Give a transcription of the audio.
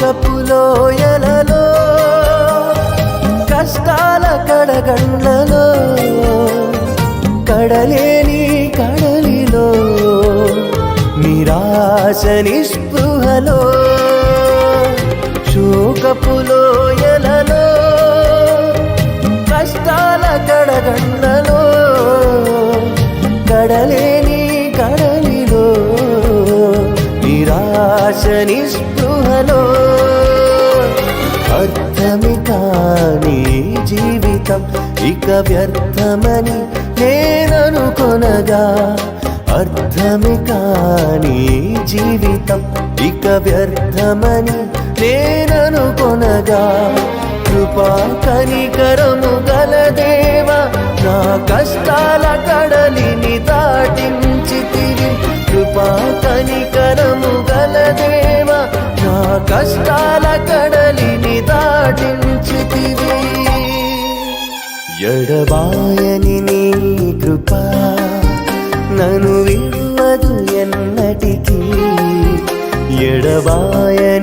శోకపు లోయలలో కష్టాల కడగండ్లలో కడలేని కడలిలో నిరాశ నిస్పృహలో శోకపు లోయలలో కష్టాల కడగండ్లలో కడలేని కడలిలో నిరాశ నిస్పృహలో అర్థమే కాని జీవితం ఇక వ్యర్థమని నేననుకొనగా అర్థమే కాని జీవితం ఇక వ్యర్థమని నేననుకొనగా కృపా కనికరము గల దేవా నా కష్టాల కడలిని దాటించితివి కృపా కనికరము గల దేవా నా కష్టాల కడలిని దాటించితివి ఎడబాయని నీ కృప నన్ను విడువదు ఎన్నటికీ ఎడబాయని